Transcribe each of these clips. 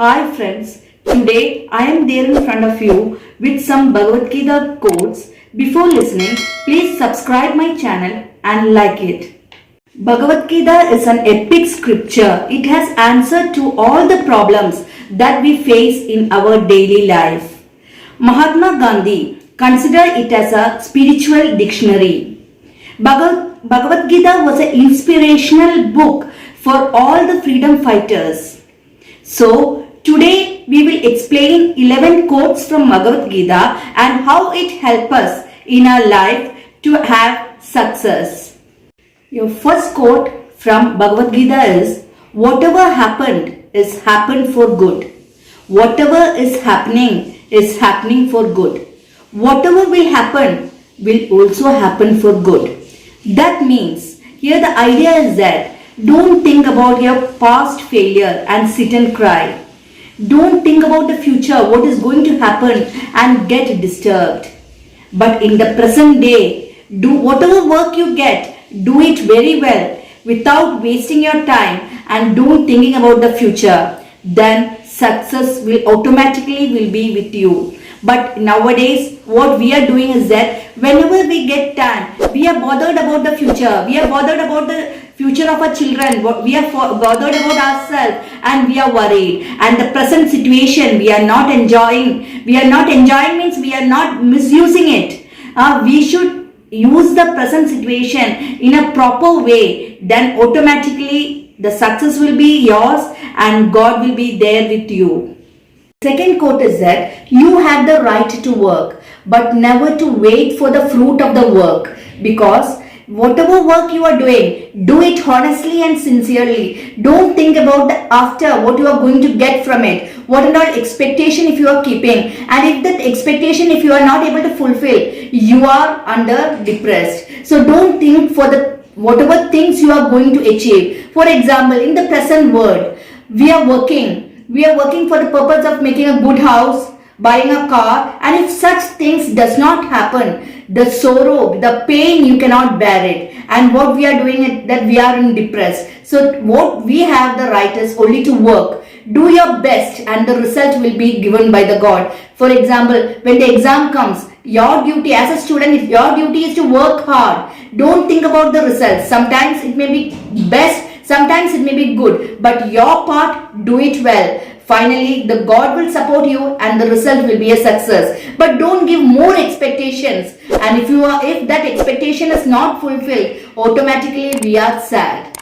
Hi friends, today I am there in front of you with some Bhagavad Gita quotes. Before listening, please subscribe my channel and like it. Bhagavad Gita is an epic scripture. It has answer to all the problems that we face in our daily life. Mahatma Gandhi considered it as a spiritual dictionary. Bhagavad Gita was an inspirational book for all the freedom fighters. So, today we will explain 11 quotes from Bhagavad Gita and how it helps us in our life to have success. Your first quote from Bhagavad Gita is, whatever happened is happened for good. Whatever is happening for good. Whatever will happen will also happen for good. That means, here the idea is that don't think about your past failure and sit and cry. Don't think about the future, what is going to happen and get disturbed. But in the present day, do whatever work you get, do it very well without wasting your time and don't thinking about the future. Then success will automatically be with you. But nowadays, what we are doing is that whenever we get time, we are bothered about the future. We are bothered about the future of our children. We are bothered about ourselves and we are worried. And the present situation, we are not enjoying. We are not enjoying means we are not misusing it. We should use the present situation in a proper way. Then automatically the success will be yours and God will be there with you. Second quote is that you have the right to work, but never to wait for the fruit of the work, because whatever work you are doing, do it honestly and sincerely. Don't think about the after, what you are going to get from it, what and all expectation if you are keeping, and if that expectation if you are not able to fulfill, you are under depressed. So don't think for the whatever things you are going to achieve. For example, in the present world, we are working for the purpose of making a good house, buying a car, and if such things does not happen, the sorrow, the pain, you cannot bear it. And what we are doing is that we are in depressed. So what we have the right is only to work. Do your best and the result will be given by the God. For example, when the exam comes, your duty as a student, your duty is to work hard. Don't think about the results. Sometimes it may be best, sometimes it may be good, but your part, do it well. Finally, the God will support you and the result will be a success. But don't give more expectations. And if that expectation is not fulfilled, automatically we are sad.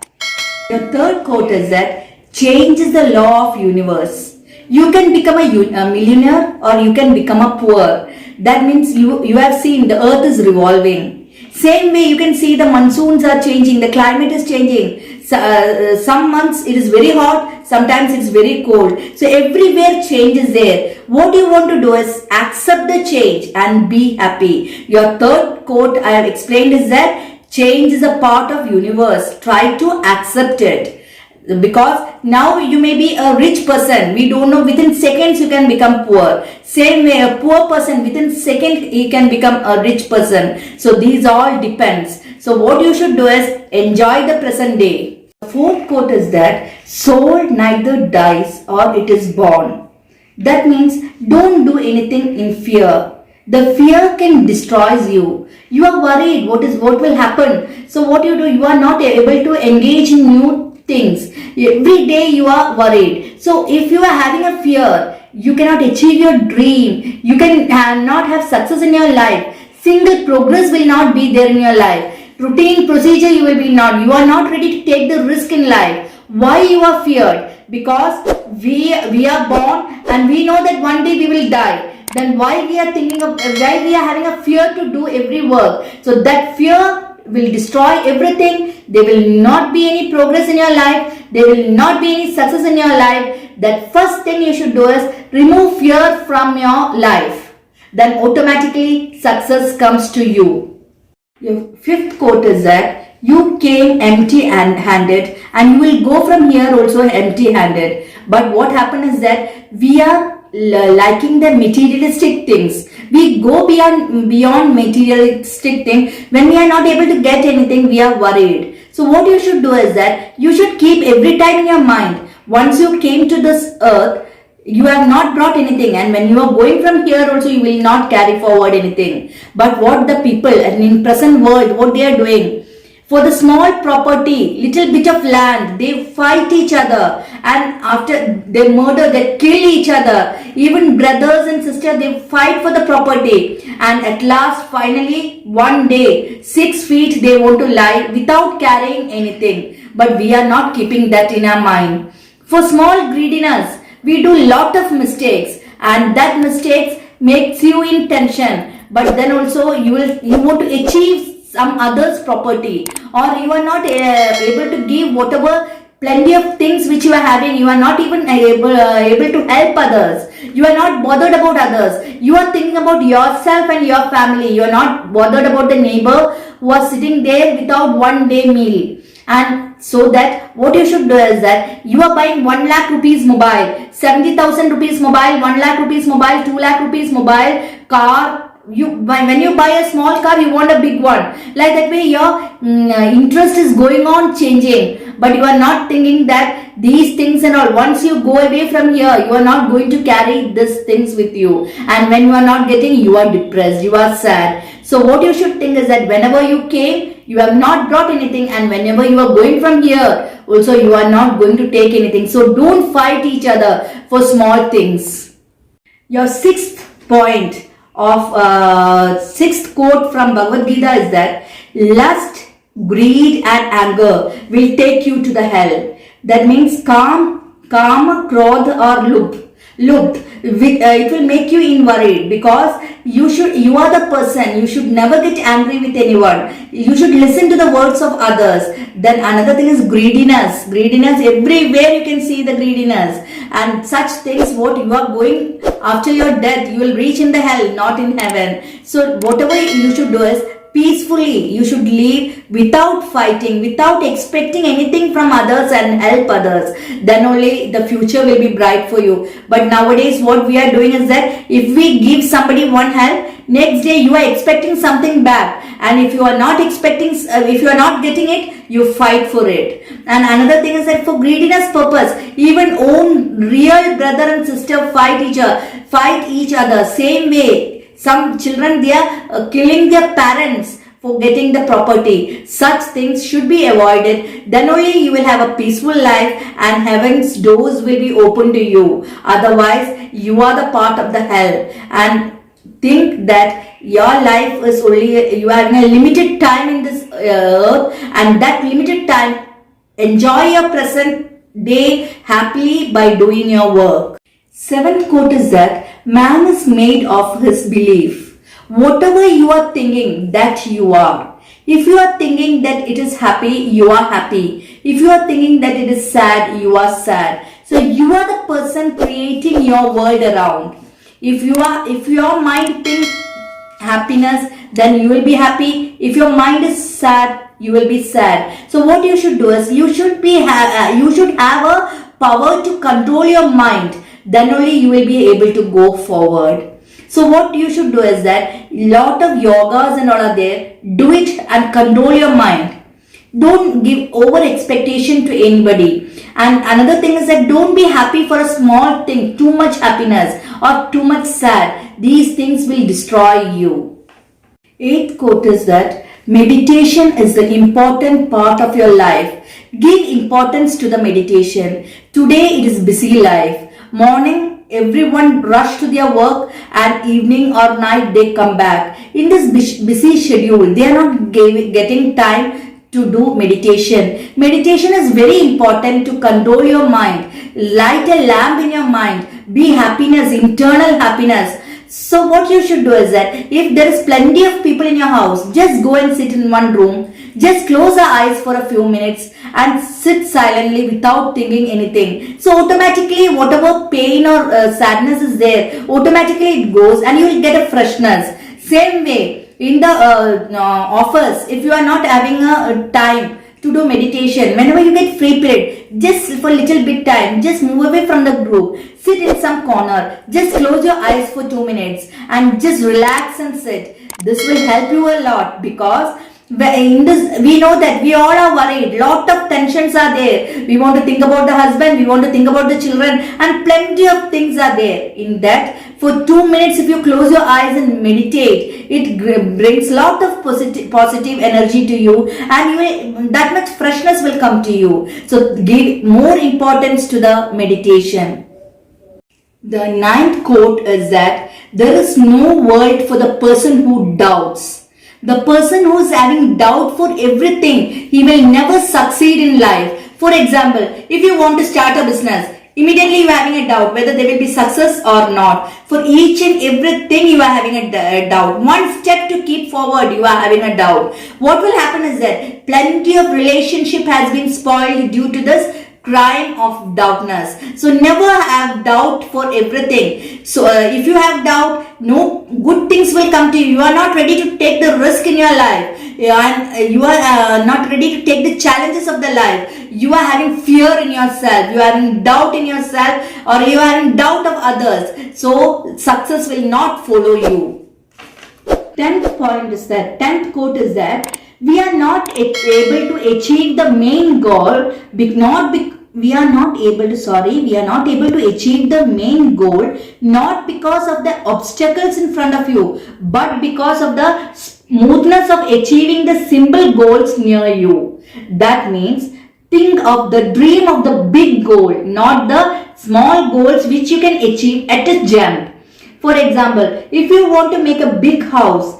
The third quote is that change is the law of universe. You can become a millionaire or you can become a poor. That means you have seen the earth is revolving. Same way you can see the monsoons are changing, the climate is changing. Some months it is very hot, sometimes it's very cold. So everywhere change is there. What you want to do is accept the change and be happy. Your third quote I have explained is that change is a part of universe. Try to accept it. Because now you may be a rich person. We don't know, within seconds you can become poor. Same way a poor person, within seconds he can become a rich person. So these all depends. So what you should do is enjoy the present day. The fourth quote is that soul neither dies or it is born. That means don't do anything in fear. The fear can destroy you. You are worried what will happen. So what you do, you are not able to engage in new things. Every day you are worried. So if you are having a fear, you cannot achieve your dream. You can not have success in your life. Single progress will not be there in your life. Routine procedure you are not ready to take the risk in life. Why you are feared? Because we are born and we know that one day we will die. Then why we are having a fear to do every work? So that fear will destroy everything. There will not be any progress in your life. There will not be any success in your life. That first thing you should do is remove fear from your life. Then automatically success comes to you. Your fifth quote is that you came empty-handed and you will go from here also empty-handed. But what happened is that we are liking the materialistic things. We go beyond materialistic things. When we are not able to get anything, we are worried. So what you should do is that you should keep every time in your mind, once you came to this earth, You have not brought anything, and when you are going from here also you will not carry forward anything. But what the people and in present world, what they are doing, for the small property, little bit of land, they fight each other, and after they murder, they kill each other. Even brothers and sisters, they fight for the property, and at last, finally, one day, 6 feet they want to lie without carrying anything. But we are not keeping that in our mind. For small greediness, we do lot of mistakes, and that mistakes makes you in tension. But then also you want to achieve some others property, or you are not able to give whatever plenty of things which you are having. You are not even able to help others. You are not bothered about others. You are thinking about yourself and your family. You are not bothered about the neighbor who are sitting there without one day meal. And so that what you should do is that you are buying 1 lakh rupees mobile, 70,000 rupees mobile, 1 lakh rupees mobile, 2 lakh rupees mobile, car. When you buy a small car, you want a big one. Like that way your interest is going on changing, but you are not thinking that these things and all, once you go away from here, you are not going to carry these things with you. And when you are not getting, you are depressed, you are sad. So what you should think is that whenever you came, you have not brought anything, and whenever you are going from here, also you are not going to take anything. So don't fight each other for small things. Your sixth point of sixth quote from Bhagavad Gita is that lust, greed and anger will take you to the hell. That means kama, krodha or lubd. It will make you in worried, because you are the person, you should never get angry with anyone. You should listen to the words of others. Then another thing is greediness. Everywhere you can see the greediness. And such things, what you are going after your death, you will reach in the hell, not in heaven. So whatever you should do is peacefully, you should live without fighting, without expecting anything from others, and help others. Then only the future will be bright for you. But nowadays what we are doing is that if we give somebody one help, next day you are expecting something back, and if you are not expecting, if you are not getting it, you fight for it. And another thing is that for greediness purpose, even own real brother and sister fight each other. Same way, some children, they are killing their parents for getting the property. Such things should be avoided. Then only you will have a peaceful life, and heaven's doors will be open to you. Otherwise, you are the part of the hell. And think that your life is only, you are having a limited time in this earth, and that limited time, enjoy your present day happily by doing your work. Seventh quote is that man is made of his belief. Whatever you are thinking, that you are. If you are thinking that it is happy, you are happy. If you are thinking that it is sad, you are sad. So you are the person creating your world around. If your mind thinks happiness, then you will be happy. If your mind is sad, you will be sad. So what you should do is you should have a power to control your mind. Then only you will be able to go forward. So what you should do is that lot of yogas and all are there. Do it and control your mind. Don't give over expectation to anybody. And another thing is that don't be happy for a small thing, too much happiness or too much sad. These things will destroy you. Eighth quote is that meditation is the important part of your life. Give importance to the meditation. Today it is busy life. Morning, everyone rush to their work, and evening or night they come back. In this busy schedule, they are not getting time to do meditation. Meditation is very important to control your mind. Light a lamp in your mind. Be happiness, internal happiness. So what you should do is that if there is plenty of people in your house, just go and sit in one room. Just close your eyes for a few minutes and sit silently without thinking anything. So automatically whatever pain or sadness is there, automatically it goes, and you will get a freshness. Same way in the office, if you are not having a time to do meditation, whenever you get free period, just for a little bit time, just move away from the group, sit in some corner, just close your eyes for 2 minutes and just relax and sit. This will help you a lot, because In this, we know that we all are worried. Lot of tensions are there. We want to think about the husband, we want to think about the children, and plenty of things are there. In that, for 2 minutes, if you close your eyes and meditate, it brings lot of positive energy to you, and that much freshness will come to you. So give more importance to the meditation. The ninth quote is that there is no world for the person who doubts. The person who is having doubt for everything, he will never succeed in life. For example, if you want to start a business, immediately you are having a doubt whether there will be success or not. For each and everything you are having a doubt. One step to keep forward, you are having a doubt. What will happen is that plenty of relationship has been spoiled due to this crime of doubtness. So never have doubt for everything. So if you have doubt, no good things will come to you. You are not ready to take the risk in your life, and you are not ready to take the challenges of the life. You are having fear in yourself, you are having doubt in yourself, or you are having doubt of others. So success will not follow you. 10th quote is that we are not able to achieve the main goal, we are not able to achieve the main goal not because of the obstacles in front of you, but because of the smoothness of achieving the simple goals near you. That means think of the dream of the big goal, not the small goals which you can achieve at a jump. For example, if you want to make a big house,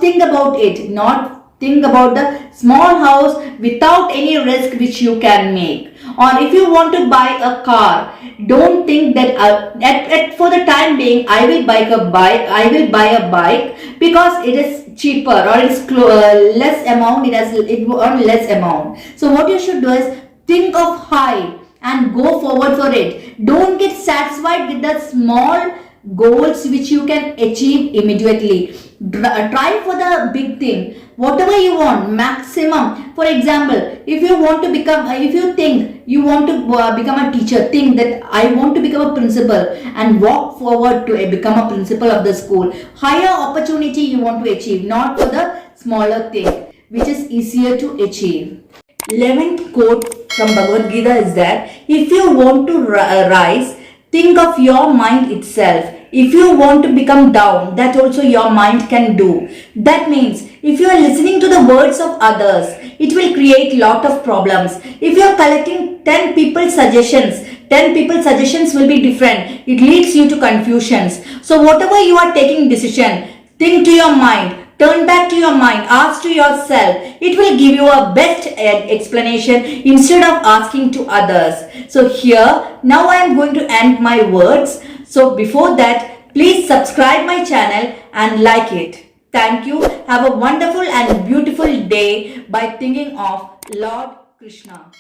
think about it, not think about the small house without any risk which you can make. Or if you want to buy a car, don't think that for the time being I will buy a bike because it is cheaper, or it's less amount, it will earn less amount. So what you should do is think of high and go forward for it. Don't get satisfied with the small goals which you can achieve immediately. Try for the big thing, whatever you want, maximum. For example, if you think you want to become a teacher, think that I want to become a principal and walk forward to become a principal of the school. Higher opportunity you want to achieve, not for the smaller thing which is easier to achieve. 11th quote from Bhagavad Gita is that if you want to rise, think of your mind itself. If you want to become down, that also your mind can do. That means if you are listening to the words of others, it will create lot of problems. If you are collecting 10 people's suggestions, 10 people's suggestions will be different. It leads you to confusions. So whatever you are taking decision, think to your mind. Turn back to your mind, ask to yourself. It will give you a best explanation instead of asking to others. So here, now I am going to end my words. So before that, please subscribe my channel and like it. Thank you. Have a wonderful and beautiful day by thinking of Lord Krishna.